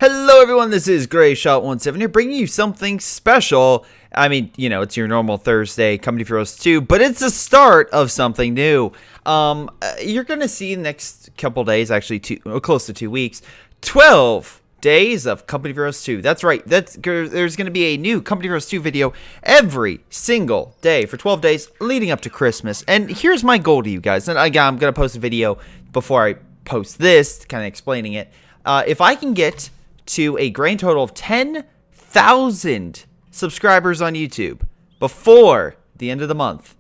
Hello everyone, this is Greyshot17 here, bringing you something special. I mean, you know, it's your normal Thursday, Company for Us 2, but it's the start of something new. You're going to see next couple days, actually close to 2 weeks, 12 days of Company for Us 2. That's right, there's going to be a new Company for Us 2 video every single day for 12 days leading up to Christmas. And here's my goal to you guys, and again, I'm going to post a video before I post this, kind of explaining it. If I can get to a grand total of 10,000 subscribers on YouTube before the end of the month.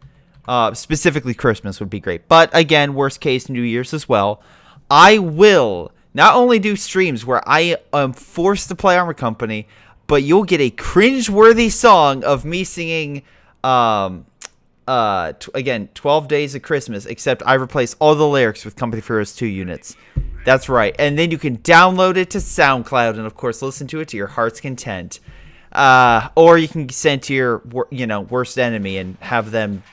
Specifically Christmas would be great. But again, worst case, New Year's as well. I will not only do streams where I am forced to play Armor Company, but you'll get a cringe-worthy song of me singing, again, 12 Days of Christmas, except I replace all the lyrics with Company for Us 2 units. That's right. And then you can download it to SoundCloud and, of course, listen to it to your heart's content. Or you can send to your, worst enemy and have them,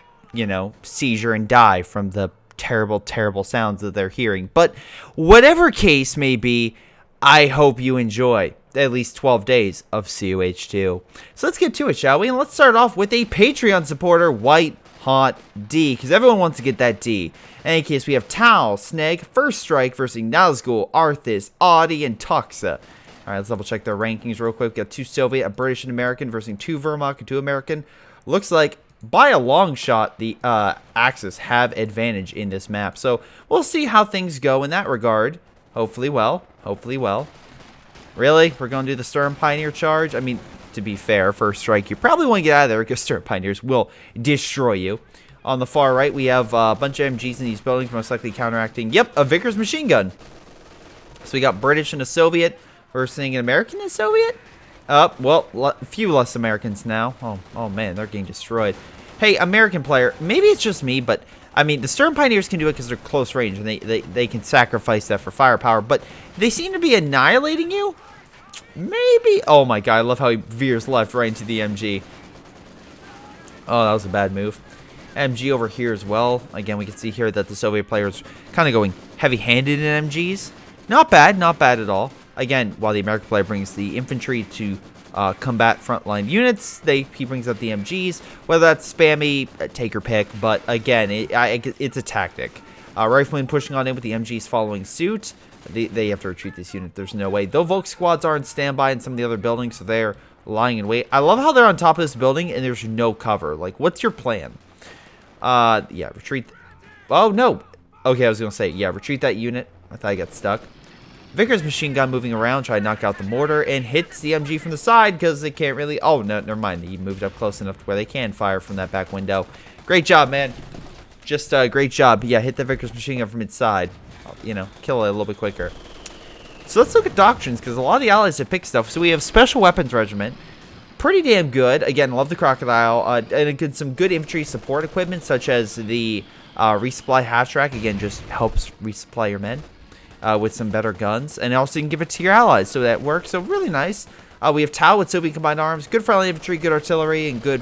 seizure and die from the terrible, terrible sounds that they're hearing. But whatever case may be, I hope you enjoy at least 12 days of COH2. So let's get to it, shall we? And let's start off with a Patreon supporter, WhiteHotD, because everyone wants to get that D. In any case, we have Tal, Sneg, First Strike versus Nazgul, Arthas, Arty, and Toxa. Alright, let's double check their rankings real quick. We got 2 Soviet, a British and American versus 2 Vermont and 2 American. Looks like, by a long shot, the Axis have advantage in this map. So, we'll see how things go in that regard. Hopefully well. Hopefully well. Really? We're going to do the Sturm Pioneer charge? I mean, to be fair, First Strike, you probably want to get out of there because Sturm Pioneers will destroy you. On the far right, we have a bunch of MGs in these buildings, most likely counteracting. Yep, a Vickers machine gun. So we got British and a Soviet versus an American and a Soviet. Well, a few less Americans now. Oh man, they're getting destroyed. Hey, American player, maybe it's just me, but I mean, the Sturm Pioneers can do it because they're close range and they can sacrifice that for firepower. But they seem to be annihilating you. Maybe. Oh my god, I love how he veers left right into the MG. Oh, that was a bad move. MG over here as well. Again, we can see here that the Soviet players kind of going heavy-handed in MGs. Not bad, not bad at all. Again, while the American player brings the infantry to combat frontline units, he brings up the MGs. Whether that's spammy, take your pick, but again, it's a tactic. Riflemen pushing on in with the MGs following suit. They have to retreat this unit. There's no way. Though Volk squads are on standby in some of the other buildings, so they're lying in wait. I love how they're on top of this building and there's no cover. Like, what's your plan? Yeah, retreat. Oh, no. Okay, I was going to say, yeah, retreat that unit. I thought I got stuck. Vickers machine gun moving around, try to knock out the mortar, and hits the MG from the side because they can't really... Oh, no, never mind. He moved up close enough to where they can fire from that back window. Great job, man. Just great job. Yeah, hit the Vickers machine gun from its side. Kill it a little bit quicker. So let's look at Doctrines, because a lot of the allies have picked stuff. So we have Special Weapons Regiment. Pretty damn good. Again, love the Crocodile. And some good infantry support equipment, such as the resupply half track. Again, just helps resupply your men with some better guns. And also you can give it to your allies, so that works. So really nice. We have Tau with Soviet combined arms. Good friendly infantry, good artillery, and good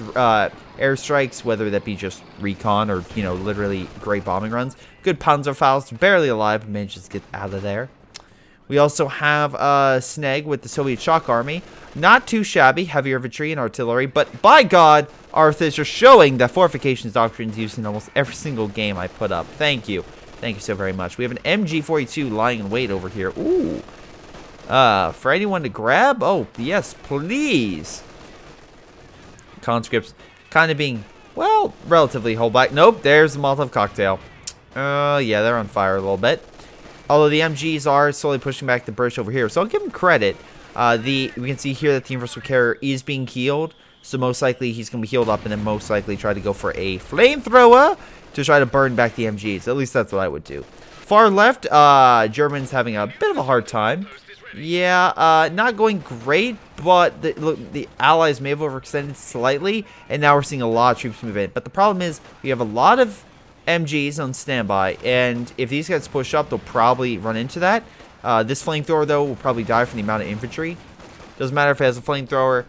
airstrikes, whether that be just recon or, literally great bombing runs. Good Panzerfaust, barely alive, but manages to get out of there. We also have Sneg with the Soviet Shock Army. Not too shabby, heavier infantry and artillery, but by God, Arthas are showing that fortifications doctrine is used in almost every single game I put up. Thank you. Thank you so very much. We have an MG42 lying in wait over here. Ooh. For anyone to grab? Oh, yes, please. Conscripts kind of being, well, relatively hold back. Nope, there's the Molotov cocktail. Yeah, they're on fire a little bit. Although the MGs are slowly pushing back the British over here. So I'll give him credit. We can see here that the Universal Carrier is being healed. So most likely he's going to be healed up and then most likely try to go for a flamethrower to try to burn back the MGs. At least that's what I would do. Far left, Germans having a bit of a hard time. Yeah, not going great, but the Allies may have overextended slightly. And now we're seeing a lot of troops move in. But the problem is we have a lot of MGs on standby, and if these guys push up, they'll probably run into that. This flamethrower, though, will probably die from the amount of infantry. Doesn't matter if it has a flamethrower.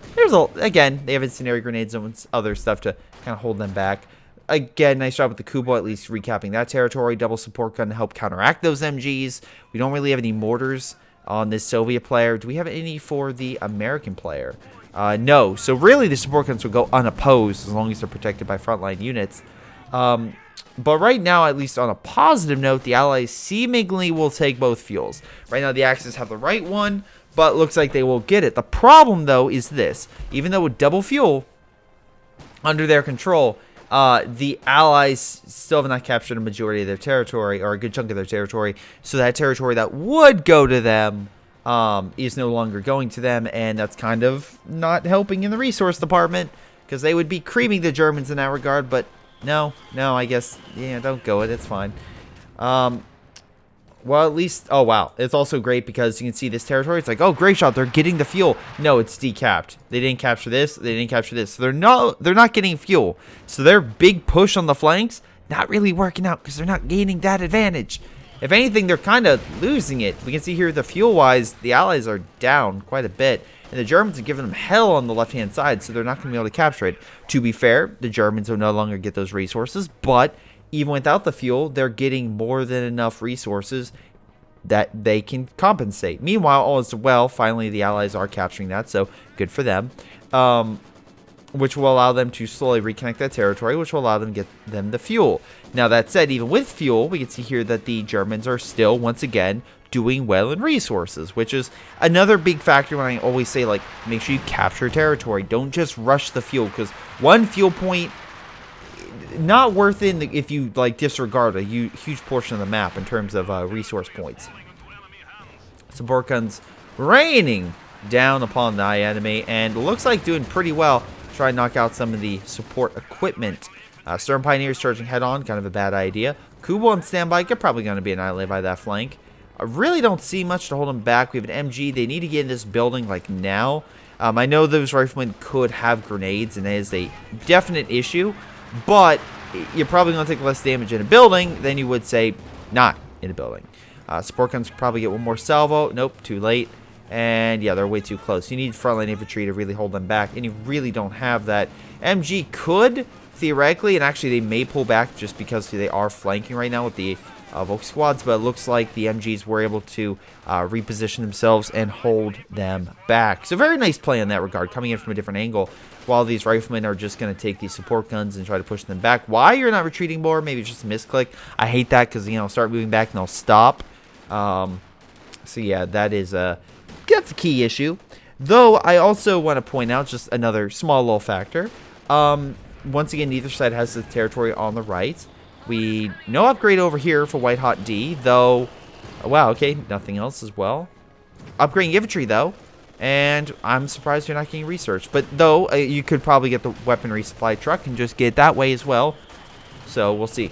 Again, they have incendiary grenades and other stuff to kind of hold them back. Again, nice job with the Kubo, at least recapping that territory. Double support gun to help counteract those MGs. We don't really have any mortars on this Soviet player. Do we have any for the American player? No. So really, the support guns will go unopposed as long as they're protected by frontline units. But right now, at least on a positive note, the Allies seemingly will take both fuels. Right now, the Axis have the right one, but looks like they will get it. The problem, though, is this. Even though with double fuel under their control, the Allies still have not captured a majority of their territory, or a good chunk of their territory. So that territory that would go to them is no longer going to them, and that's kind of not helping in the resource department, because they would be creaming the Germans in that regard, but no, I guess, yeah, don't go it, it's fine. Well, at least, oh, wow, it's also great because you can see this territory, it's like, oh, Greyshot, they're getting the fuel. No, it's decapped. They didn't capture this, they didn't capture this. So they're not getting fuel. So their big push on the flanks, not really working out because they're not gaining that advantage. If anything, they're kind of losing it. We can see here the fuel-wise, the Allies are down quite a bit. And the Germans are giving them hell on the left-hand side, so they're not going to be able to capture it. To be fair, the Germans will no longer get those resources, but even without the fuel, they're getting more than enough resources that they can compensate. Meanwhile, all is well. Finally, the Allies are capturing that, so good for them. Which will allow them to slowly reconnect that territory, which will allow them to get them the fuel. Now, that said, even with fuel, we can see here that the Germans are still, once again, doing well in resources, which is another big factor when I always say, like, make sure you capture territory. Don't just rush the fuel, because one fuel point, not worth it if you, like, disregard a huge portion of the map in terms of resource points. Support guns raining down upon the enemy, and looks like doing pretty well. Try and knock out some of the support equipment. Stern Pioneers charging head-on, kind of a bad idea. Kubo on standby, they're probably going to be annihilated by that flank. I really don't see much to hold them back. We have an MG. They need to get in this building, like, now. I know those riflemen could have grenades, and that is a definite issue. But you're probably going to take less damage in a building than you would, say, not in a building. Support guns could probably get one more salvo. Nope, too late. And, yeah, they're way too close. You need frontline infantry to really hold them back, and you really don't have that. MG could, theoretically, and actually they may pull back just because they are flanking right now with the Volk squads, but it looks like the MGs were able to reposition themselves and hold them back. So very nice play in that regard, coming in from a different angle, while these riflemen are just going to take these support guns and try to push them back. Why you're not retreating more? Maybe it's just a misclick. I hate that because, you know, start moving back and they'll stop. So yeah, that's a key issue. Though I also want to point out just another small little factor. Once again, neither side has the territory on the right. No upgrade over here for WhiteHotD, though. Wow, okay, nothing else as well. Upgrading infantry, though. And I'm surprised you're not getting research. But, though, you could probably get the weapon resupply truck and just get it that way as well. So, we'll see.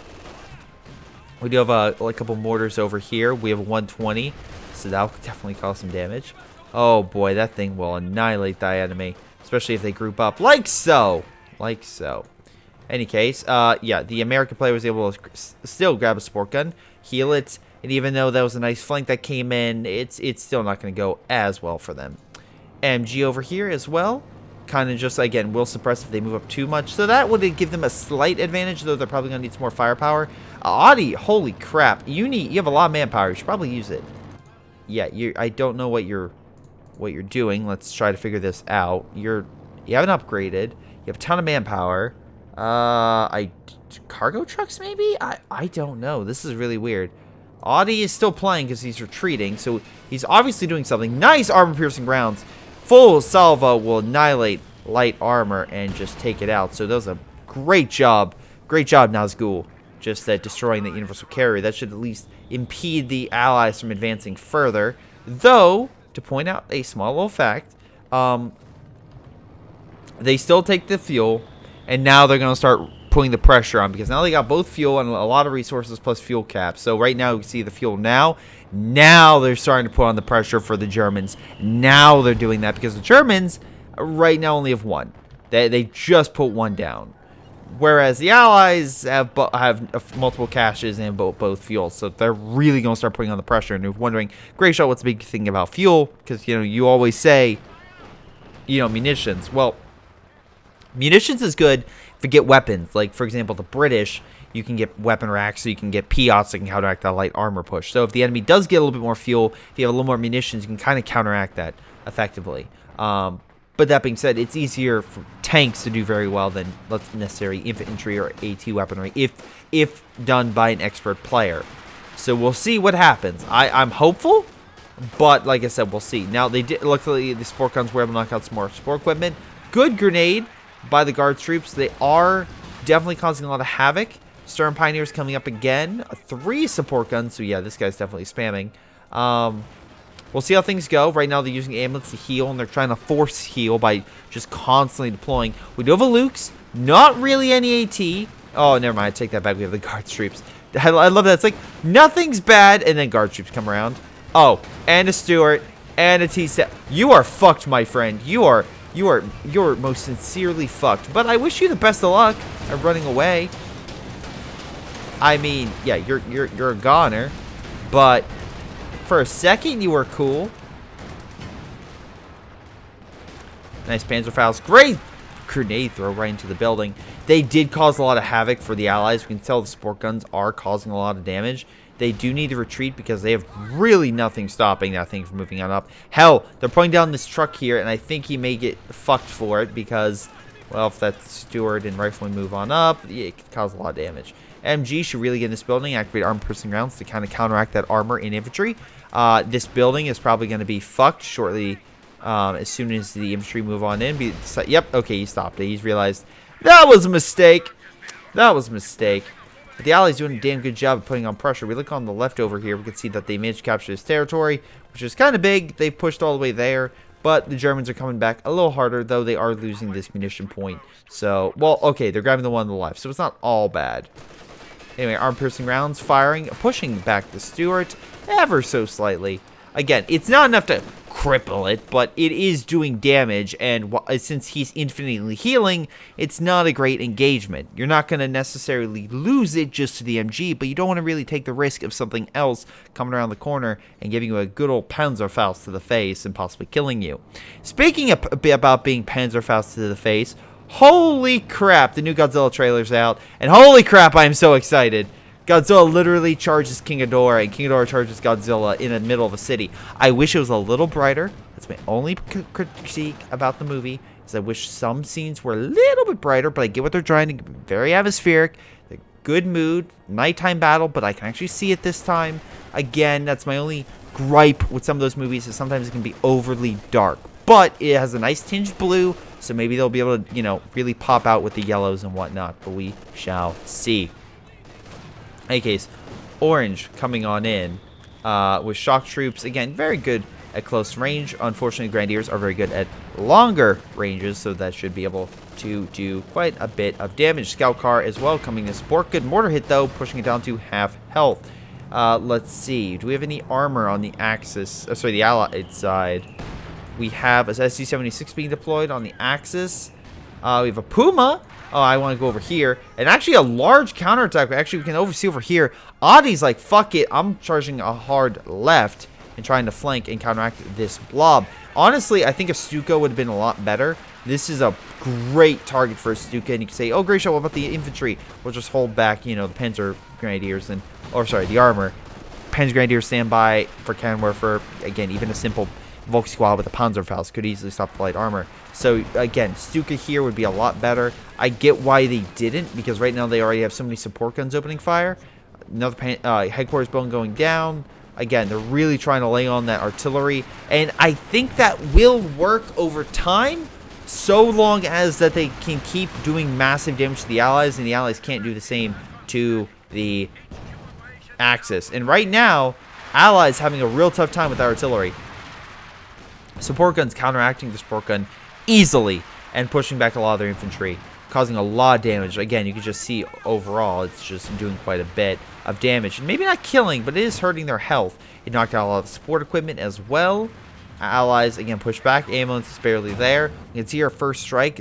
We do have a couple mortars over here. We have a 120, so that will definitely cause some damage. Oh, boy, that thing will annihilate the enemy, especially if they group up like so. Like so. Any case, yeah, the American player was able to still grab a support gun, heal it, and even though that was a nice flank that came in, it's still not going to go as well for them. MG over here as well, kind of just, again, will suppress if they move up too much, so that would give them a slight advantage, though they're probably going to need some more firepower. Arty, holy crap, you have a lot of manpower, you should probably use it. Yeah, I don't know what you're doing. Let's try to figure this out. You haven't upgraded, you have a ton of manpower. Cargo trucks maybe? I don't know. This is really weird. Arty is still playing because he's retreating, so he's obviously doing something. Nice armor-piercing rounds. Full salvo will annihilate light armor and just take it out. So that was a great job. Great job, Nazgul. Just destroying the universal carrier. That should at least impede the allies from advancing further. Though, to point out a small little fact, they still take the fuel. And now they're going to start putting the pressure on because now they got both fuel and a lot of resources plus fuel caps. So right now you see the fuel now. Now they're starting to put on the pressure for the Germans. Now they're doing that because the Germans right now only have one. They just put one down. Whereas the Allies have multiple caches and both fuels. So they're really going to start putting on the pressure. And you're wondering, Greyshot, what's the big thing about fuel? Because, you know, you always say, you know, munitions. Well, Munitions is good if you get weapons. Like, for example, the British, you can get weapon racks, so you can get P-Ots that can counteract that light armor push. So if the enemy does get a little bit more fuel, if you have a little more munitions, you can kind of counteract that effectively. But that being said, it's easier for tanks to do very well than, let's necessarily, infantry or AT weaponry if done by an expert player. So we'll see what happens. I'm hopeful, but like I said, we'll see. Now, luckily, the support guns were able to knock out some more support equipment. Good grenade by the guard troops. They are definitely causing a lot of havoc. Stern Pioneers coming up again. 3 support guns, so yeah, this guy's definitely spamming. We'll see how things go. Right now, they're using ambulance to heal, and they're trying to force heal by just constantly deploying. We do have a Luke's. Not really any AT. Oh, never mind. I take that back. We have the guard troops. I love that. It's like, nothing's bad, and then guard troops come around. Oh, and a Stuart, and a T-set. You are fucked, my friend. You're most sincerely fucked. But I wish you the best of luck at running away. I mean, yeah, you're a goner, but for a second you were cool. Nice Panzerfaust. Great grenade throw right into the building. They did cause a lot of havoc for the allies. We can tell the support guns are causing a lot of damage. They do need to retreat because they have really nothing stopping that thing from moving on up. Hell, they're pulling down this truck here, and I think he may get fucked for it because, well, if that Steward and Rifleman move on up, yeah, it could cause a lot of damage. MG should really get in this building, activate armed piercing rounds to kind of counteract that armor in infantry. This building is probably going to be fucked shortly as soon as the infantry move on in. Yep, okay, he stopped it. He's realized that was a mistake. That was a mistake. But the Allies doing a damn good job of putting on pressure. We look on the left over here. We can see that they managed to capture this territory, which is kind of big. They pushed all the way there. But the Germans are coming back a little harder, though they are losing this munition point. So, well, okay, they're grabbing the one on the left, so it's not all bad. Anyway, arm-piercing rounds firing, pushing back the Stuart ever so slightly. Again, it's not enough to cripple it, but it is doing damage, and since he's infinitely healing, it's not a great engagement. You're not going to necessarily lose it just to the MG, but you don't want to really take the risk of something else coming around the corner and giving you a good old Panzerfaust to the face and possibly killing you. Speaking about being Panzerfaust to the face, holy crap, the new Godzilla trailer's out, and holy crap, I am so excited. Godzilla literally charges King Ghidorah, and King Ghidorah charges Godzilla in the middle of a city. I wish it was a little brighter. That's my only critique about the movie, is I wish some scenes were a little bit brighter, but I get what they're trying to do. Very atmospheric, good mood, nighttime battle, but I can actually see it this time. Again, that's my only gripe with some of those movies, is sometimes it can be overly dark. But it has a nice tinged blue, so maybe they'll be able to, you know, really pop out with the yellows and whatnot, but we shall see. In any case, orange coming on in with shock troops. Again, very good at close range. Unfortunately, Grenadiers are very good at longer ranges, so that should be able to do quite a bit of damage. Scout car as well coming to support. Good mortar hit, though, pushing it down to half health. Let's see. Do we have any armor on the Axis? Sorry, the Allied side. We have a SG-76 being deployed on the Axis. We have a Puma. Oh, I want to go over here. And actually a large counterattack. Actually, we can oversee over here. Arty's like, fuck it. I'm charging a hard left and trying to flank and counteract this blob. Honestly, I think a Stuka would have been a lot better. This is a great target for a Stuka. And you can say, oh, Greyshot, what about the infantry? We'll just hold back, you know, the Panzer Grenadiers and, or sorry, the armor. Panzer Grenadiers stand by for cannon warfare. Again, even a simple Volk squad with a Panzerfaust could easily stop the light armor. So again, Stuka here would be a lot better. I get why they didn't, because right now they already have so many support guns opening fire. Another headquarters bone going down. Again, they're really trying to lay on that artillery, and I think that will work over time, so long as that they can keep doing massive damage to the Allies, and the Allies can't do the same to the Axis. And right now, Allies having a real tough time with that artillery. Support guns counteracting the support gun easily and pushing back a lot of their infantry, causing a lot of damage. Again, you can just see overall it's just doing quite a bit of damage. Maybe not killing, but it is hurting their health. It knocked out a lot of support equipment as well. Allies, again, push back. Ambulance is barely there. You can see our first strike.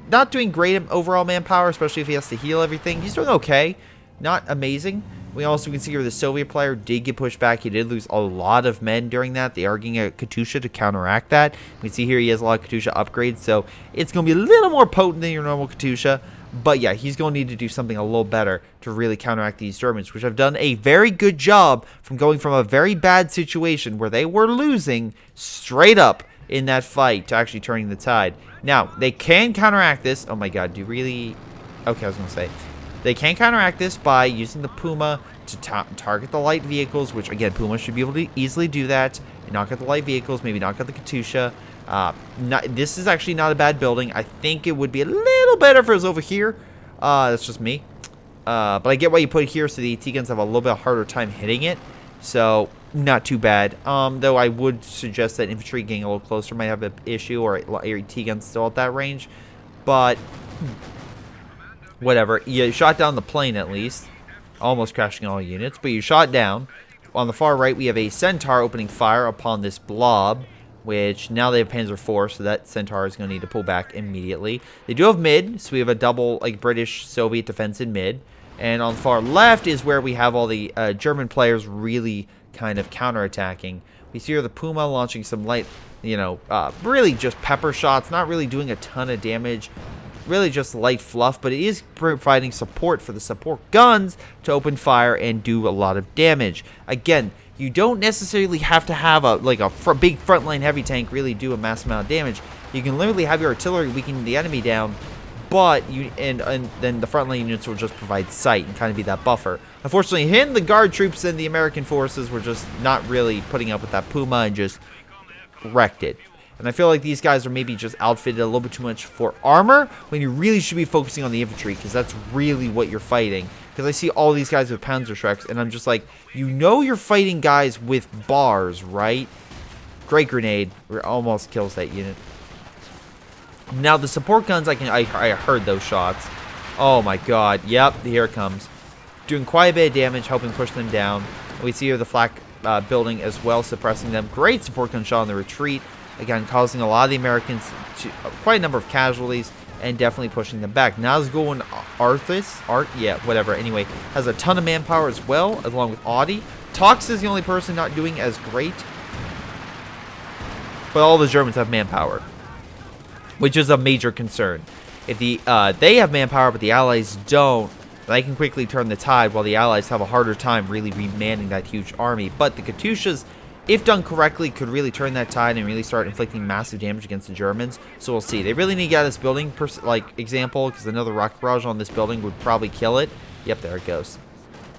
Not doing great overall manpower, especially if he has to heal everything. He's doing okay. Not amazing. We also can see here the Soviet player did get pushed back. He did lose a lot of men during that. They are getting a Katusha to counteract that. We see here he has a lot of Katusha upgrades, so it's going to be a little more potent than your normal Katusha. But yeah, he's going to need to do something a little better to really counteract these Germans, which have done a very good job from going from a very bad situation where they were losing straight up in that fight to actually turning the tide. Now, they can counteract this. Oh my god, do you really... Okay, I was going to say. They can counteract this by using the Puma to target the light vehicles, which, again, Puma should be able to easily do that. And knock out the light vehicles, maybe knock out the Katusha. This is actually not a bad building. I think it would be a little better if it was over here. That's just me. But I get why you put it here, so the AT guns have a little bit harder time hitting it. So, not too bad. Though I would suggest that infantry getting a little closer might have an issue, or AT guns still at that range. But... whatever. You shot down the plane at least. Almost crashing all units, but you shot down. On the far right, we have a Centaur opening fire upon this blob, which now they have Panzer IV, so that Centaur is going to need to pull back immediately. They do have mid, so we have a double like British-Soviet defense in mid. And on the far left is where we have all the German players really kind of counterattacking. We see here the Puma launching some light, really just pepper shots, not really doing a ton of damage. Really just light fluff, but it is providing support for the support guns to open fire and do a lot of damage. Again, you don't necessarily have to have a big frontline heavy tank really do a massive amount of damage. You can literally have your artillery weakening the enemy down, but then the frontline units will just provide sight and kind of be that buffer. Unfortunately, the guard troops and the American forces were just not really putting up with that Puma and just wrecked it. And I feel like these guys are maybe just outfitted a little bit too much for armor when you really should be focusing on the infantry, because that's really what you're fighting. Because I see all these guys with Panzerschrecks, and I'm just like, you're fighting guys with bars, right? Great grenade. Almost kills that unit. Now, the support guns, I heard those shots. Oh my god. Yep, here it comes. Doing quite a bit of damage, helping push them down. We see here the flak building as well, suppressing them. Great support gun shot on the retreat. Again, causing a lot of the Americans to quite a number of casualties and definitely pushing them back. Now is going whatever. Anyway, has a ton of manpower as well, along with Arty. Tox is the only person not doing as great, but all the Germans have manpower, which is a major concern. If they have manpower, but the Allies don't, they can quickly turn the tide, while the Allies have a harder time really remanning that huge army. But the Katyushas, if done correctly, could really turn that tide and really start inflicting massive damage against the Germans. So we'll see. They really need to get out of this building, example, because another rocket barrage on this building would probably kill it. Yep, there it goes.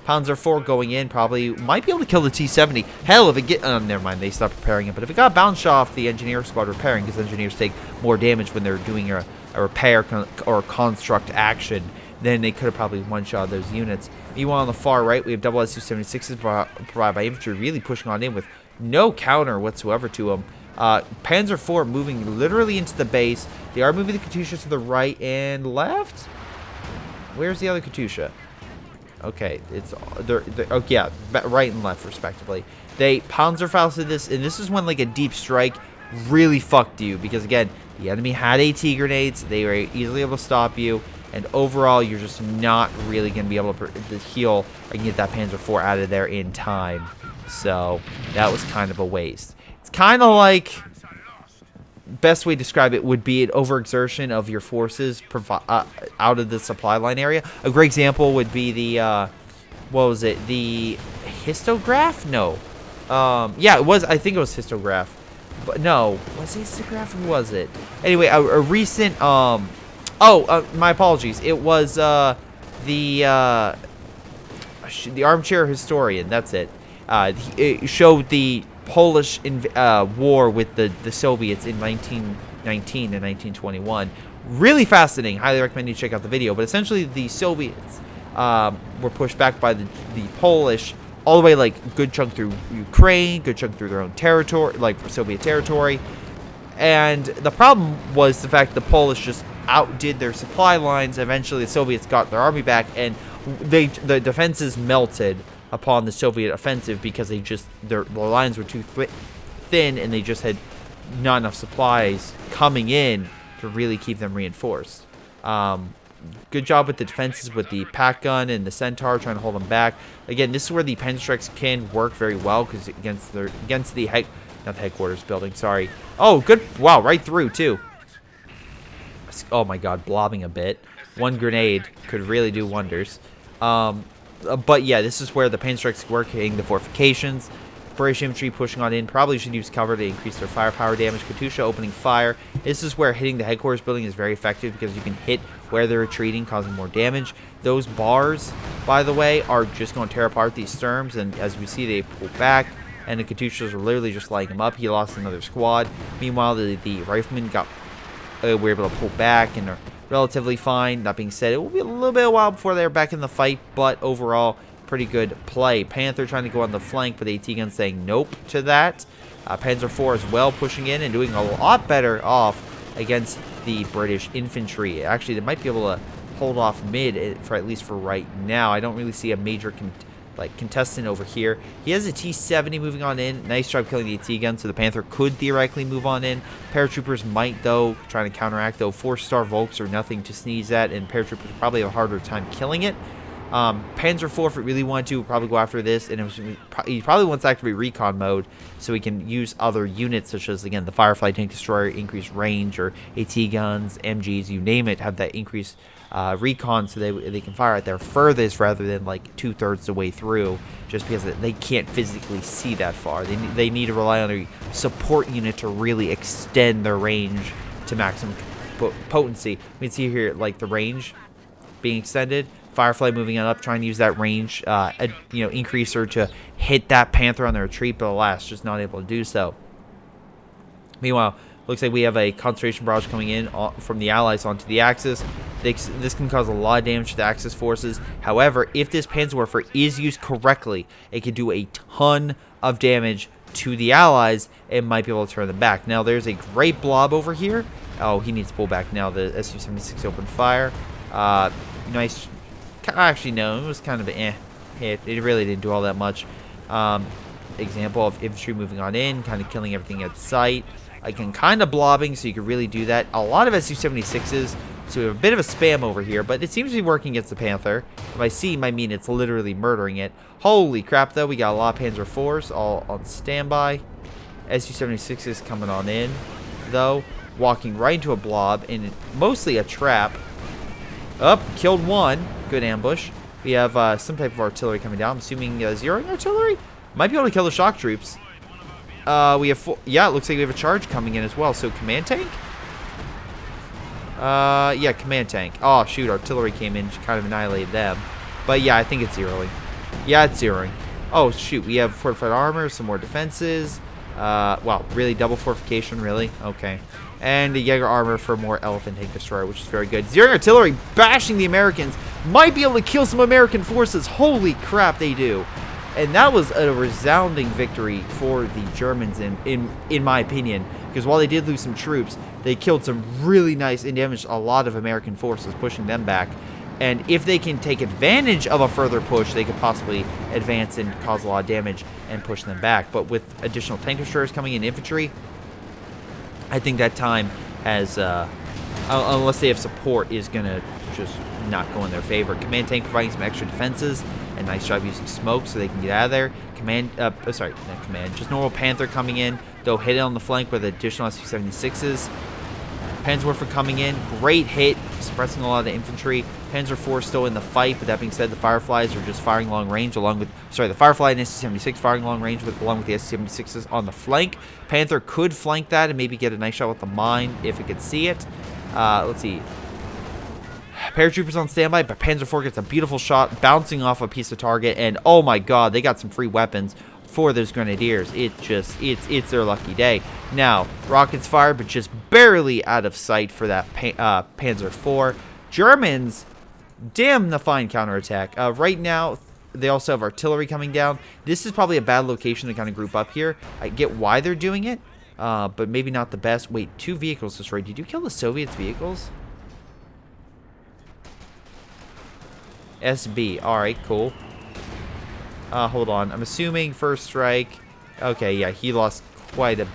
Panzer IV going in probably might be able to kill the T-70. Hell, if it get... never mind, they stopped repairing it. But if it got bounced off the engineer squad repairing, because engineers take more damage when they're doing a repair or construct action, then they could have probably one-shot those units. Meanwhile, on the far right, we have double Su-76s provided by infantry, really pushing on in with no counter whatsoever to them. Panzer IV moving literally into the base. They are moving the Katusha to the right and left. Where's the other Katusha? Okay, right and left respectively. They Panzerfausted this, and this is when like a deep strike really fucked you, because again, the enemy had AT grenades. They were easily able to stop you, and overall, you're just not really going to be able to heal and get that Panzer IV out of there in time. So that was kind of a waste. It's kind of like, best way to describe it would be an overexertion of your forces out of the supply line area. A great example would be the what was it, the histograph? No, yeah, it was. I think it was histograph, but no, was it histograph or was it? Anyway, a recent my apologies. It was the armchair historian. That's it. It showed the Polish war with the Soviets in 1919 and 1921. Really fascinating. Highly recommend you check out the video. But essentially, the Soviets were pushed back by the Polish all the way, like, good chunk through Ukraine, good chunk through their own territory, like Soviet territory. And the problem was the fact the Polish just outdid their supply lines. Eventually, the Soviets got their army back, and the defenses melted upon the Soviet offensive because their lines were too thin, and they just had not enough supplies coming in to really keep them reinforced. good job with the defenses with the pack gun and the centaur trying to hold them back. Again, this is where the Penstrikes can work very well because against the not the headquarters building. Sorry. Oh, good. Wow, right through too. Oh my God, blobbing a bit. One grenade could really do wonders. But yeah, this is where the Penstrikes work, hitting the fortifications. British infantry pushing on in. Probably should use cover to increase their firepower damage. Katusha opening fire. This is where hitting the headquarters building is very effective because you can hit where they're retreating, causing more damage. Those bars, by the way, are just going to tear apart these Sturms, and as we see, they pull back, and the Katushas are literally just lighting him up. He lost another squad. Meanwhile, the riflemen were able to pull back and are relatively fine. That being said, it will be a little bit of a while before they're back in the fight, but overall, pretty good play. Panther trying to go on the flank, but the AT gun saying nope to that. Panzer IV as well pushing in and doing a lot better off against the British infantry. Actually, they might be able to hold off mid for at least for right now. I don't really see a major contestant over here. He has a T-70 moving on in. Nice job killing the AT gun, so the Panther could theoretically move on in. Paratroopers might, though, trying to counteract, though. 4-star Volks are nothing to sneeze at, and paratroopers probably have a harder time killing it. Panzer IV, if it really wanted to, would probably go after this, and he probably wants to activate recon mode so he can use other units, such as, again, the Firefly Tank Destroyer, increased range, or AT guns, MGs, you name it, have that increased recon so they can fire at their furthest rather than like 2/3 the way through, just because they can't physically see that far. They need to rely on a support unit to really extend their range to maximum potency. We can see here like the range being extended. Firefly moving on up, trying to use that range, increaser to hit that Panther on the retreat, but alas, just not able to do so. Meanwhile, looks like we have a concentration barrage coming in from the Allies onto the Axis. This can cause a lot of damage to the Axis forces. However, if this Panzerwerfer is used correctly, it can do a ton of damage to the Allies and might be able to turn them back. Now, there's a great blob over here. Oh, he needs to pull back now. The Su-76 opened fire. Nice. Actually, no, it was kind of an hit. It really didn't do all that much. Example of infantry moving on in, kind of killing everything at sight. Again, kind of blobbing, so you can really do that. A lot of Su-76s, so we have a bit of a spam over here, but it seems to be working against the Panther. If I see, I mean it's literally murdering it. Holy crap, though, we got a lot of Panzer IVs all on standby. Su-76s coming on in, though. Walking right into a blob, and mostly a trap. Up, killed one. Good ambush. We have some type of artillery coming down. I'm assuming zeroing artillery? Might be able to kill the shock troops. We have yeah, it looks like we have a charge coming in as well. So command tank? Yeah, command tank. Oh shoot, artillery came in, kind of annihilated them. But yeah, I think it's zeroing. Yeah, it's zeroing. Oh shoot, we have fortified armor, some more defenses. Wow, really double fortification, really? Okay. And the Jaeger armor for more elephant tank destroyer, which is very good. Zeroing artillery bashing the Americans. Might be able to kill some American forces. Holy crap, they do. And that was a resounding victory for the Germans, in my opinion. Because while they did lose some troops, they killed some really nice and damaged a lot of American forces, pushing them back. And if they can take advantage of a further push, they could possibly advance and cause a lot of damage and push them back. But with additional tank destroyers coming in infantry, I think that time has, unless they have support, is going to just not go in their favor. Command tank providing some extra defenses, and nice job using smoke so they can get out of there. Just normal Panther coming in, though hit it on the flank with additional Su-76s. Panzerwerfer coming in, great hit, suppressing a lot of the infantry. Panzer IV still in the fight, but that being said, the Fireflies are just firing long range along with, the Firefly and Su-76 firing long range along with the Su-76s on the flank. Panther could flank that and maybe get a nice shot with the mine if it could see it. Let's see. Paratroopers on standby, but Panzer IV gets a beautiful shot, bouncing off a piece of target, and oh my god, they got some free weapons for those grenadiers. It's their lucky day. Now, rockets fired, but just barely out of sight for that Panzer IV. Germans, damn the fine counterattack. Right now, they also have artillery coming down. This is probably a bad location to kind of group up here. I get why they're doing it, but maybe not the best. Wait, 2 vehicles destroyed. Did you kill the Soviets' vehicles? SB. Alright, cool. Hold on. I'm assuming first strike. Okay, yeah, he lost quite a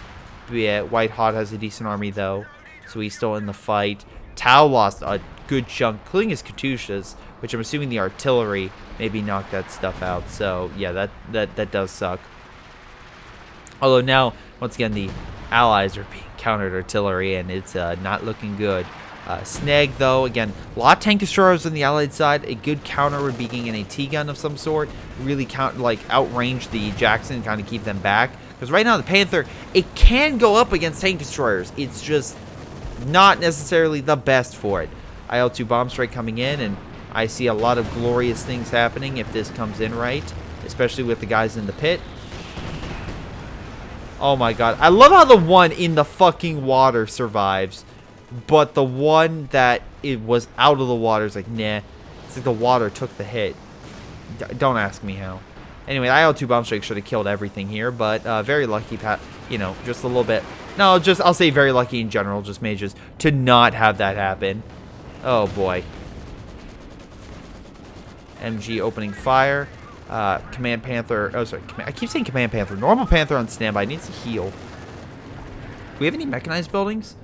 bit. WhiteHotD has a decent army, though, so he's still in the fight. Tau lost a good chunk, including his Katyushas, which I'm assuming the artillery maybe knocked that stuff out. So yeah, that does suck. Although now, once again, the allies are being countered artillery, and it's not looking good. Snag, though, again, a lot of tank destroyers on the allied side. A good counter would be getting an AT gun of some sort. Really outrange the Jackson, kind of keep them back. Because right now, the Panther, it can go up against tank destroyers. It's just not necessarily the best for it. IL-2 bomb strike coming in, and I see a lot of glorious things happening if this comes in right, especially with the guys in the pit. Oh my god. I love how the one in the fucking water survives, but the one that it was out of the water is like, nah. It's like the water took the hit. Don't ask me how. Anyway, IL-2 bomb strike should have killed everything here, but very lucky, you know, just a little bit. No, I'll say very lucky in general, just mages, to not have that happen. Oh boy. MG opening fire. Command Panther. Oh, sorry. I keep saying Command Panther. Normal Panther on standby. Needs to heal. Do we have any mechanized buildings?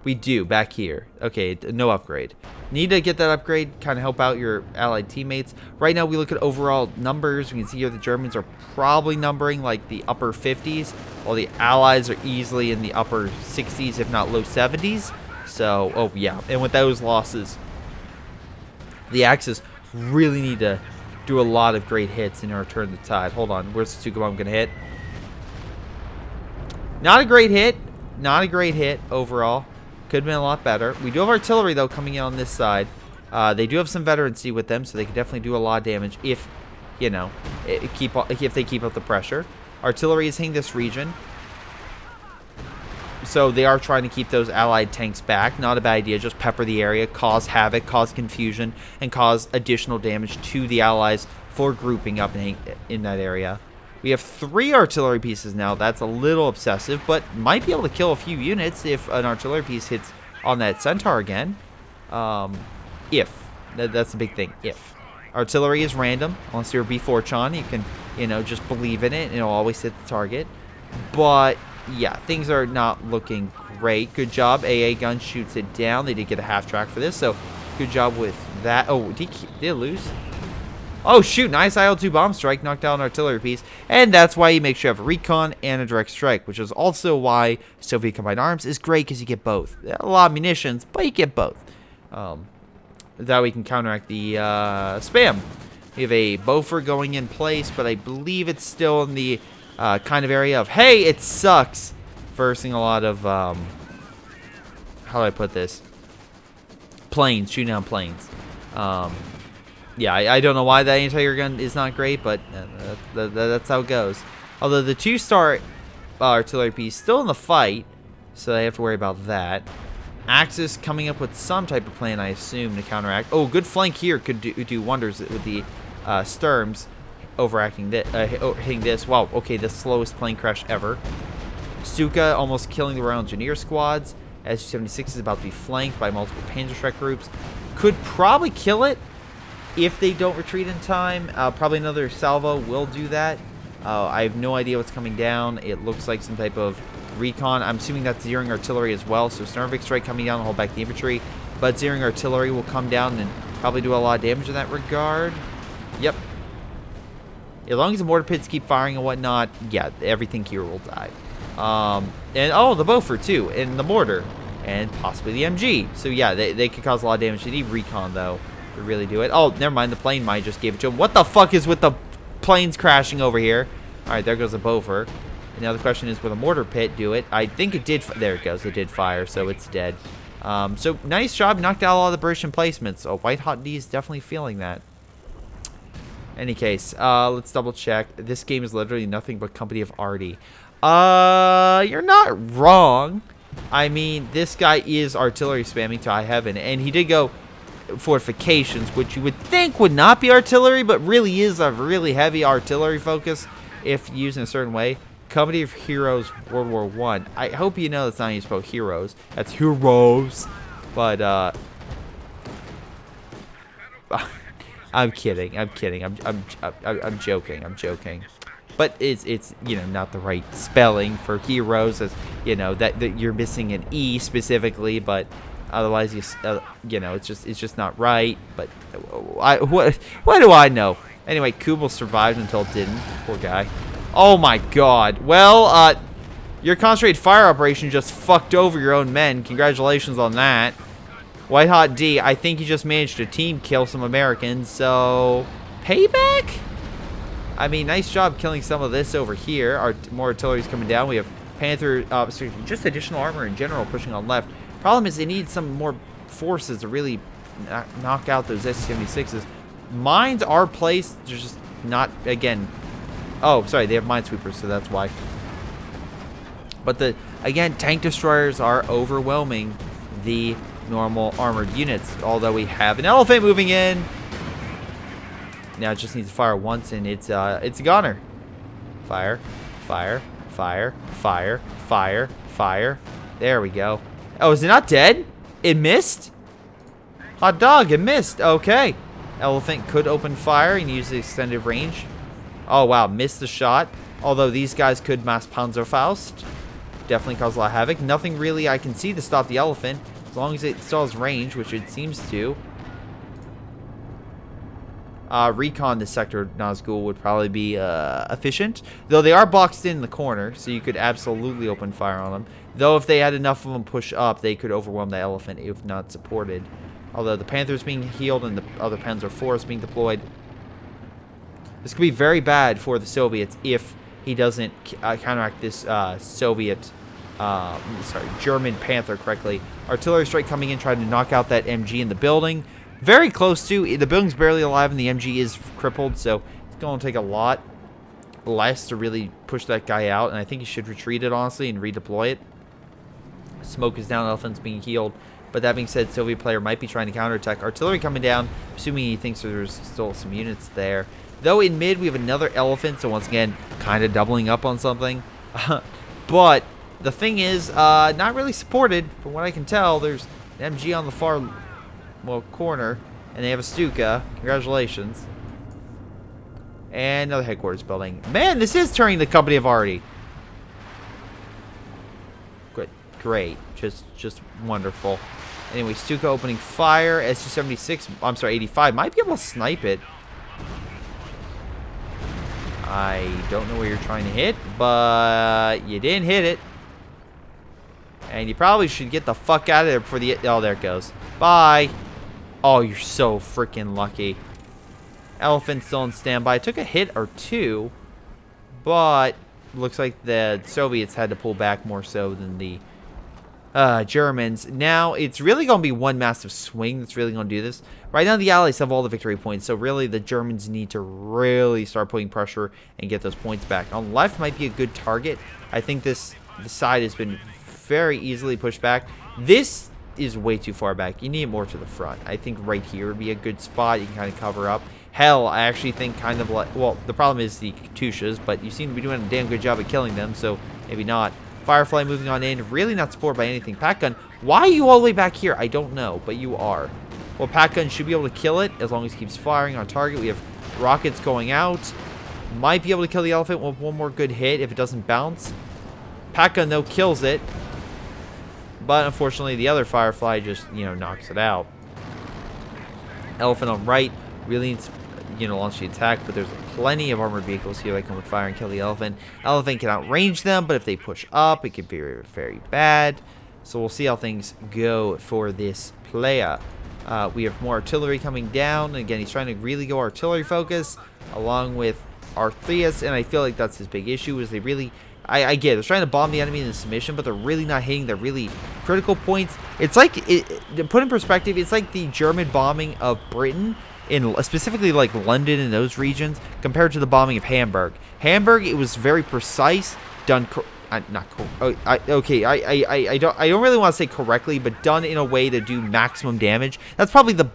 We do, back here. Okay, no upgrade. Need to get that upgrade, kind of help out your allied teammates. Right now, we look at overall numbers. We can see here the Germans are probably numbering like the upper 50s, while the allies are easily in the upper 60s, if not low 70s. So, oh yeah. And with those losses, the Axis really need to do a lot of great hits in order to turn the tide. Hold on, where's the Tsuka bomb gonna hit? Not a great hit. Not a great hit overall. Could have been a lot better. We do have artillery though coming in on this side. They do have some veterancy with them, so they can definitely do a lot of damage if, you know, if they keep up the pressure. Artillery is hitting this region, so they are trying to keep those allied tanks back. Not a bad idea. Just pepper the area, cause havoc, cause confusion, and cause additional damage to the allies for grouping up in that area. We have 3 artillery pieces now. That's a little obsessive, but might be able to kill a few units if an artillery piece hits on that centaur again. If. That's the big thing. If. Artillery is random. Unless you're a B4-Chon, you can, you know, just believe in it and it'll always hit the target. But yeah, things are not looking great. Good job. AA gun shoots it down. They did get a half track for this, so good job with that. Oh, did it lose? Oh, shoot. Nice IL-2 bomb strike. Knocked down an artillery piece. And that's why you make sure you have a recon and a direct strike, which is also why Soviet Combined Arms is great because you get both. A lot of munitions, but you get both. That way you can counteract the spam. We have a Boffer going in place, but I believe it's still in the kind of area of, hey, it sucks. Versing a lot of, how do I put this? Planes, shooting down planes. Yeah, I don't know why that anti-air gun is not great, but that's how it goes. Although the 2-star artillery piece still in the fight, so they have to worry about that. Axis coming up with some type of plan, I assume, to counteract. Oh, good flank here could do wonders with the Sturms overacting this, hitting this. Wow, okay, the slowest plane crash ever. Stuka almost killing the Royal Engineer squads. SU-76 is about to be flanked by multiple Panzerschreck groups. Could probably kill it if they don't retreat in time. Probably another salvo will do that. I have no idea what's coming down. It looks like some type of recon. I'm assuming that's zeroing artillery as well. So Snarvik strike coming down to hold back the infantry. But zeroing artillery will come down and probably do a lot of damage in that regard. Yep. As long as the mortar pits keep firing and whatnot, yeah, everything here will die. And oh, the Boffer too, and the mortar, and possibly the MG. So yeah, they could cause a lot of damage. They need recon though to really do it. Oh, never mind. The plane might just gave it to him. What the fuck is with the planes crashing over here? All right, there goes the Boffer. And now the question is, will the mortar pit do it? I think it did. There it goes. It did fire, so it's dead. So nice job. Knocked out a lot of the British emplacements. Oh, WhiteHotD is definitely feeling that. Any case, let's double check. This game is literally nothing but company of Arty. You're not wrong. I mean, this guy is artillery spamming to high heaven, and he did go fortifications, which you would think would not be artillery, but really is a really heavy artillery focus if used in a certain way. Company of Heroes World War I. I hope you know that's not how you spell heroes. That's heroes. But, I'm kidding. I'm kidding. I'm joking. I'm joking. But it's you know, not the right spelling for heroes, as you know that you're missing an E specifically. But Otherwise, you know, it's just not right. But what do I know? Anyway, Kubel survived until it didn't. Poor guy. Oh my God. Well, your concentrated fire operation just fucked over your own men. Congratulations on that. WhiteHotD, I think you just managed to team kill some Americans. So, payback? I mean, nice job killing some of this over here. More artillery's coming down. We have Panther, just additional armor in general pushing on left. Problem is they need some more forces to really knock out those S-76s. Mines are placed, they're just not, again, oh, sorry, they have minesweepers, so that's why. But again, tank destroyers are overwhelming the normal armored units, although we have an elephant moving in. Now it just needs to fire once, and it's a goner. Fire, fire, fire, fire, fire, fire. There we go. Oh, is it not dead? It missed? Hot dog, it missed. Okay. Elephant could open fire and use the extended range. Oh, wow. Missed the shot. Although these guys could mass Panzerfaust. Definitely cause a lot of havoc. Nothing really I can see to stop the elephant. As long as it still has range, which it seems to. Recon this sector, Nazgul, would probably be efficient. Though they are boxed in the corner, so you could absolutely open fire on them. Though if they had enough of them push up, they could overwhelm the elephant if not supported. Although the Panther's being healed and the other Panzer IV being deployed. This could be very bad for the Soviets if he doesn't counteract this German Panther correctly. Artillery strike coming in, trying to knock out that MG in the building. Very close to. The building's barely alive and the MG is crippled, so it's going to take a lot less to really push that guy out. And I think he should retreat it, honestly, and redeploy it. Smoke is down, elephant's being healed. But that being said, Soviet player might be trying to counterattack. Artillery coming down, assuming he thinks there's still some units there. Though in mid, we have another elephant, so once again, kind of doubling up on something. But the thing is, not really supported. From what I can tell, there's an MG on the far corner, and they have a Stuka. Congratulations. And another headquarters building. Man, this is turning the company of Arty. Good. Great. Just wonderful. Anyway, Stuka opening fire. SG-76, I'm sorry, 85. Might be able to snipe it. I don't know where you're trying to hit, but you didn't hit it. And you probably should get the fuck out of there before the... Oh, there it goes. Bye. Oh, you're so freaking lucky. Elephant's still on standby. Took a hit or two, but looks like the Soviets had to pull back more so than the Germans. Now, it's really going to be one massive swing that's really going to do this. Right now, the Allies have all the victory points, so really the Germans need to really start putting pressure and get those points back. On the left might be a good target. I think the side has been very easily pushed back. This is way too far back. You need it more to the front. I think right here would be a good spot. You can kind of cover up. Hell, I actually think kind of like... Well, the problem is the Katyushas, but you seem to be doing a damn good job at killing them, so maybe not. Firefly moving on in. Really not supported by anything. Pack gun. Why are you all the way back here? I don't know, but you are. Well, pack gun should be able to kill it as long as it keeps firing on target. We have rockets going out. Might be able to kill the elephant with one more good hit if it doesn't bounce. Pack gun, though, kills it. But unfortunately, the other Firefly just, knocks it out. Elephant on right really needs, launch the attack, but there's plenty of armored vehicles here that can fire and kill the elephant. Elephant can outrange them, but if they push up, it could be very, very bad. So we'll see how things go for this player. We have more artillery coming down. Again, he's trying to really go artillery focus along with Artheus, and I feel like that's his big issue is they really... I get it. They're trying to bomb the enemy in the submission, but they're really not hitting the really critical points. It's like, to put in perspective, it's like the German bombing of Britain, in specifically like London and those regions, compared to the bombing of Hamburg. Hamburg, it was very precise, done... I don't really want to say correctly, but done in a way to do maximum damage. That's probably the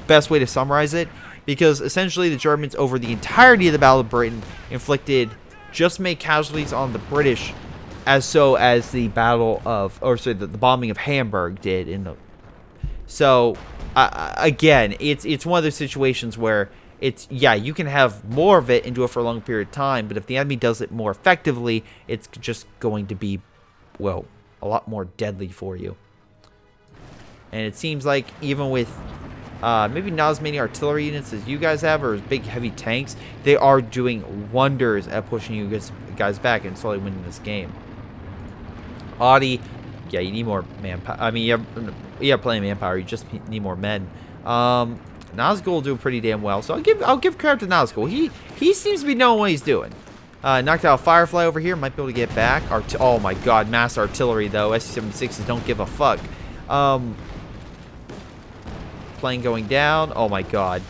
best way to summarize it, because essentially the Germans, over the entirety of the Battle of Britain, inflicted... just made casualties on the British as the battle of, the bombing of Hamburg did in the... So, again, it's one of those situations where you can have more of it and do it for a long period of time, but if the enemy does it more effectively, it's just going to be, a lot more deadly for you. And it seems like even with maybe not as many artillery units as you guys have, or as big heavy tanks, they are doing wonders at pushing you guys back and slowly winning this game. Arty, yeah, you need more manpower. I mean, you have plenty of manpower. You just need more men. Nazgul will do pretty damn well, so I'll give credit to Nazgul. He seems to be knowing what he's doing. Knocked out a Firefly over here. Might be able to get back. Oh my god, mass artillery though. SC-76s don't give a fuck. Plane going down. Oh my god.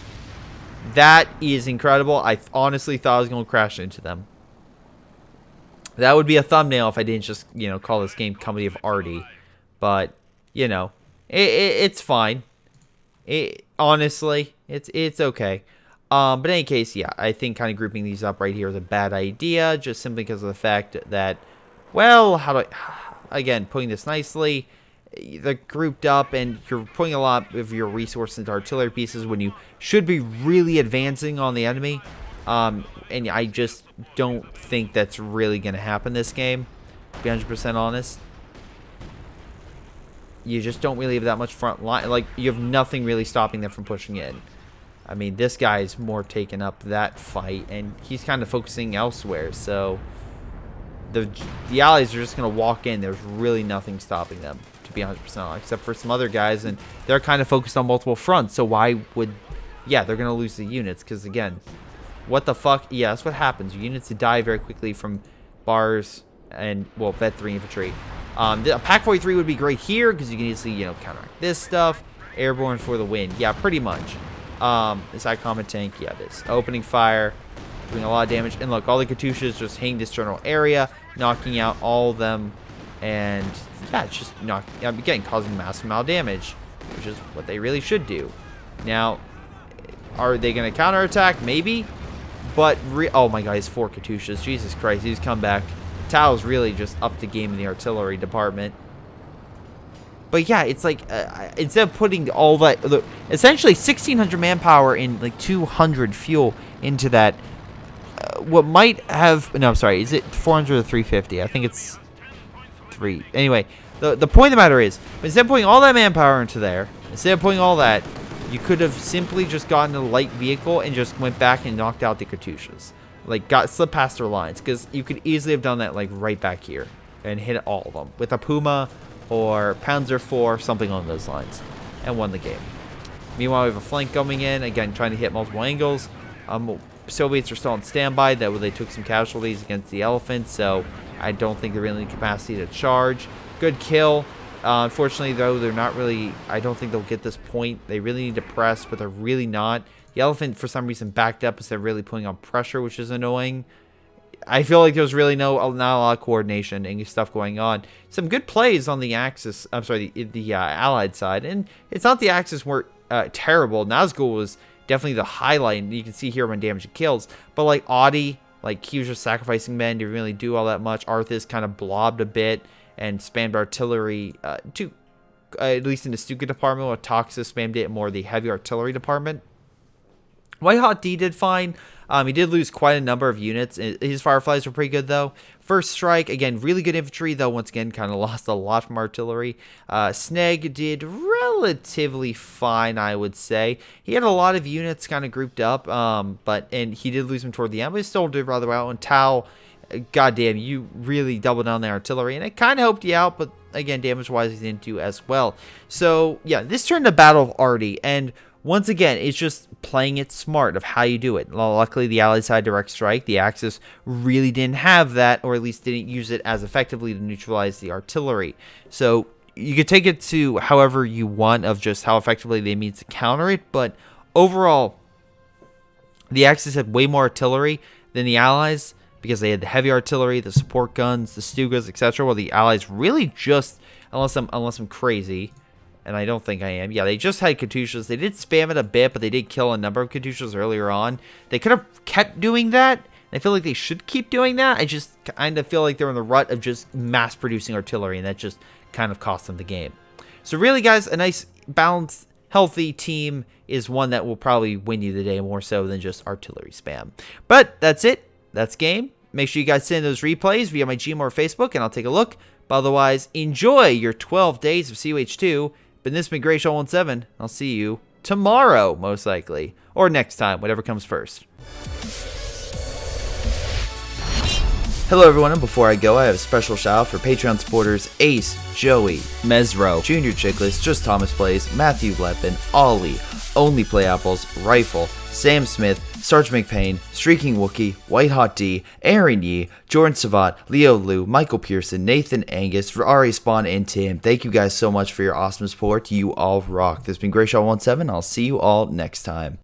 That is incredible. I honestly thought I was going to crash into them. That would be a thumbnail if I didn't just, you know, call this game Comedy of Arty. But, you know, it's fine. Honestly, it's okay. But in any case, yeah, I think kind of grouping these up right here is a bad idea, just simply because of the fact that, well, again, putting this nicely, they're grouped up, and you're putting a lot of your resources into artillery pieces when you should be really advancing on the enemy. And I just don't think that's really going to happen this game, to be 100% honest. You just don't really have that much front line. Like, you have nothing really stopping them from pushing in. I mean, this guy's more taking up that fight, and he's kind of focusing elsewhere. So, the Allies are just going to walk in. There's really nothing stopping them, to be 100% honest, except for some other guys, and they're kind of focused on multiple fronts. So, why would... Yeah, they're going to lose the units, because, again... What the fuck? Yeah, that's what happens. Your units die very quickly from bars and, well, Vet 3 infantry. The Pack 43 would be great here because you can easily, you know, counteract this stuff. Airborne for the win. Yeah, pretty much. Is that common tank? Yeah, it is. Opening fire, doing a lot of damage. And look, all the Katyushas just hitting this general area, knocking out all of them. And, yeah, it's just again, causing massive amount of damage, which is what they really should do. Now, are they going to counterattack? Maybe. But, oh my god, he's 4 Katyushas. Jesus Christ, he's come back. Tao's really just upped the game in the artillery department. But yeah, it's like, instead of putting all that, essentially 1,600 manpower and like 200 fuel into that, what might have, no, I'm sorry, is it 400 or 350? I think it's 3. Anyway, the point of the matter is, instead of putting all that manpower into there, instead of putting all that, you could have simply just gotten a light vehicle and just went back and knocked out the Katyushas. Like, slipped past their lines. Because you could easily have done that, like, right back here. And hit all of them. With a Puma or Panzer IV, something along those lines. And won the game. Meanwhile, we have a flank coming in. Again, trying to hit multiple angles. Soviets are still on standby. That way they took some casualties against the elephants. So, I don't think they're really in capacity to charge. Good kill. Unfortunately, though, they're not really... I don't think they'll get this point. They really need to press, but they're really not. The elephant, for some reason, backed up instead of really putting on pressure, which is annoying. I feel like there's really not a lot of coordination and stuff going on. Some good plays on the Axis... I'm sorry, the Allied side. And it's not the Axis were terrible. Nazgul was definitely the highlight. And you can see here when damage and kills. But, like, Arty, like, he was just sacrificing men. Didn't really do all that much. Arthas kind of blobbed a bit and spammed artillery to at least in the Stuka department, while Toxis spammed it more the heavy artillery department. WhiteHotD did fine. He did lose quite a number of units. His Fireflies were pretty good, though. First Strike, again, really good infantry, though, once again, kind of lost a lot from artillery. Sneg did relatively fine, I would say. He had a lot of units kind of grouped up, and he did lose them toward the end, but he still did rather well. And Tau, goddamn, you really doubled down the artillery, and it kind of helped you out, but again, damage-wise, he didn't do as well. So, yeah, this turned to Battle of Arty, and once again, it's just playing it smart of how you do it. Luckily, the Allied side direct strike, the Axis really didn't have that, or at least didn't use it as effectively to neutralize the artillery. So, you could take it to however you want of just how effectively they need to counter it, but overall, the Axis had way more artillery than the Allies, because they had the heavy artillery, the support guns, the Stugas, etc. While the Allies really just, unless I'm crazy, and I don't think I am, yeah, they just had Katyushas. They did spam it a bit, but they did kill a number of Katyushas earlier on. They could have kept doing that. I feel like they should keep doing that. I just kind of feel like they're in the rut of just mass-producing artillery, and that just kind of cost them the game. So really, guys, a nice, balanced, healthy team is one that will probably win you the day more so than just artillery spam. But that's it. That's game. Make sure you guys send those replays via my Gmail or Facebook, and I'll take a look. But otherwise, enjoy your 12 days of COH2. But this has been Greyshot17. I'll see you tomorrow, most likely. Or next time, whatever comes first. Hello everyone, and before I go, I have a special shout out for Patreon supporters Ace, Joey, Mezro, jrchicklis, JustThomasPlays, Matthew Leppen, Ollie, Onlyplayapples, Rifle, Sam Smith, sgtMcPain, Streakingwookie, WhiteHotD, Aaron Yee, Jordan Savat, Leo Lou, Michael Persson, Nathan Angus, RASpawn, and Tim. Thank you guys so much for your awesome support. You all rock. This has been Greyshot17. I'll see you all next time.